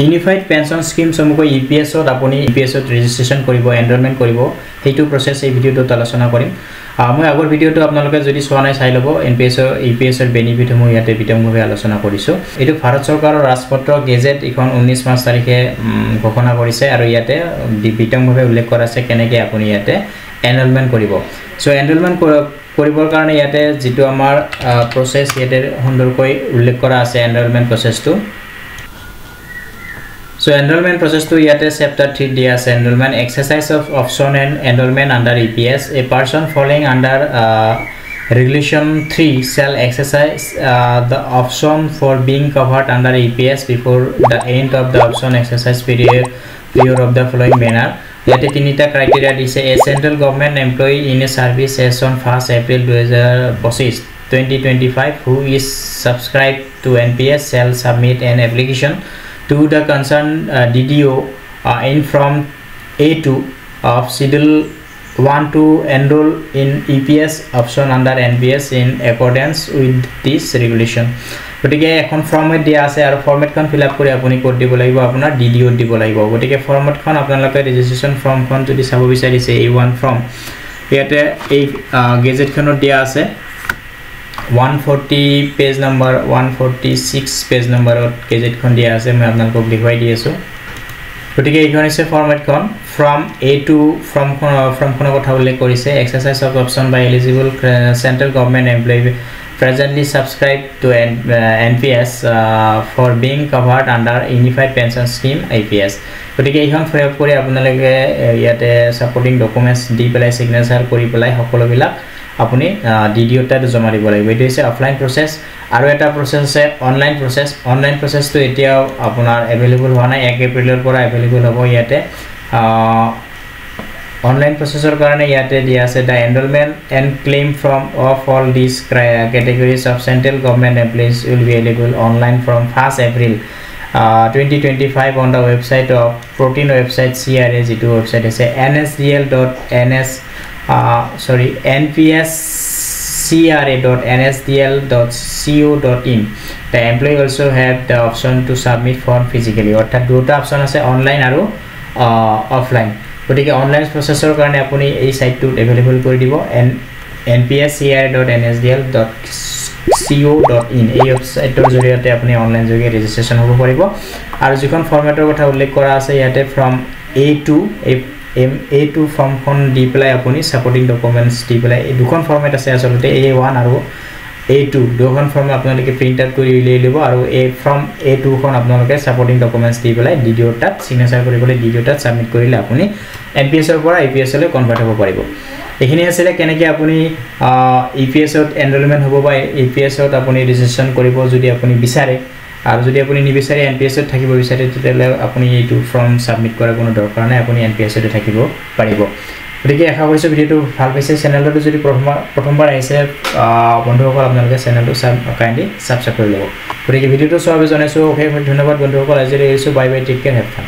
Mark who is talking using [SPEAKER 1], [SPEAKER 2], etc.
[SPEAKER 1] unified pension scheme চমুকৈ EPS ত আপুনি EPS ত registration কৰিব এনৰলমেন্ট কৰিব হেতু প্ৰসেস এই ভিডিওটো আলোচনা কৰিম মই আগৰ ভিডিওটো আপোনালোকে যদি চোৱা নাই চাই লব ইপিএছ ৰ বেনিফিট সমূহ ইয়াতে বিতংভাৱে আলোচনা কৰিছো এটো ভাৰত চৰকাৰৰ ৰাজপত্ৰ গেজেট এখন 19 মাৰ্চ তাৰিখে ঘোষণা কৰিছে আৰু ইয়াতে বিতংভাৱে উল্লেখ কৰা আছে কেনেকৈ আপুনি ইয়াতে এনৰলমেন্ট কৰিব সো এনৰলমেন্ট কৰিবৰ কাৰণে ইয়াতে যেটো আমাৰ প্ৰসেস ইয়াতে সুন্দৰকৈ উল্লেখ কৰা আছে enrolment প্ৰসেসটো So enrollment process to yate chapter 3 dia enrollment exercise of option and enrollment under EPS a person falling under regulation 3 shall exercise the option for being covered under EPS before the end of the option exercise period of the following manner yate tinita criteria dise a central government employee in a service as on 1st April 2025 who is subscribed to NPS shall submit an application to the concerned DDO in from A2 of schedule 1 to enroll in EPS option under NPS in accordance with this regulation গটিকে এখন format দিয়া আছে আৰু ফৰ্মেটখন fill up কৰি আপুনি code দিব লাগিব আপোনাৰ DDO দিব লাগিব গটিকে ফৰ্মেটখন আপোনালোকে ৰেজিষ্ট্ৰেচন ফৰ্মখন যদি চাব বিচাৰিছে A1 ফৰ্ম ইয়াতে এই গেজেটখনত দিয়া আছে 140 page number 146 page number gazette khon dia ase moi apnalok likhwai di asu gotike ekhon ise format khon from A to from khona kotha ullekh korise exercise of option by eligible central government employee presently subscribed to NPS for being covered under unified pension scheme IPS gotike ekhon fill up kori apnaloke yate supporting documents di pelai signature kori pelai hokolo bilak আপুনি DDO টা জমা দিব লাগিব এটো হৈছে offline process আৰু এটা process আছে অনলাইন প্ৰসেস তো এতিয়াও আপোনাৰ अवेलेबल হোৱা নাই 1 এপ্ৰিলৰ পৰা अवेलेबल হ'ব ইয়াতে অনলাইন প্ৰসেসৰ কাৰণে ইয়াতে দিয়া আছে the enrollment and claim from of all these categories of central government employees will be available online from 1st April 2025 on the website of protein website CRA যেটো website আছে nsdl.ns npscra.nsdl.co.in the employee also have the option to submit form physically অর্থাৎ দুটা option আছে online আৰু offline গতিকে online প্ৰসেসৰ কাৰণে আপুনি এই সাইটটো अवेलेबल কৰি দিব npscra.nsdl.co.in এই ওয়েবসাইটৰ জৰিয়তে আপুনি অনলাইন যোগে ৰেজিষ্ট্ৰেচন হ'ব পাৰিব আৰু যিখন ফৰমেটৰ কথা উল্লেখ কৰা আছে ইয়াতে from A2 A2 form kon di pelai apuni supporting documents di pelai dukhon format ase asolote A1 aru A2 dukhon form apnaloke print out kori ulei lebo aru from A2 kon apnaloke supporting documents di pelai DDO tat signature kori bole DDO tat submit korile apuni NPS or pora IPS le convert hobo paribo ekhini asile keneke apuni EPS ot enrollment hobo ba EPS ot apuni registration koribo jodi apuni bisare আৰু যদি আপুনি নিবিচাৰে NPS ত থাকিব বিচাৰে তেতিয়ালে আপুনি এইটো form submit কৰা কোনো দৰকাৰ নাই আপুনি এনপিএছ ত থাকিব পাৰিব গতিকে আশা কৰিছো ভিডিওটো ভাল পাইছে চেনেলটো যদি প্ৰথমবাৰ আহিছে বন্ধুসকল আপোনালোকে চেনেলটো কাইন্ডলি সাবস্ক্ৰাইব কৰি লব গতিকে ভিডিওটো চোৱাৰ বাবে জনাইছো ওকে ধন্যবাদ বন্ধুসকল আজি এৰিছো bye bye take care have fun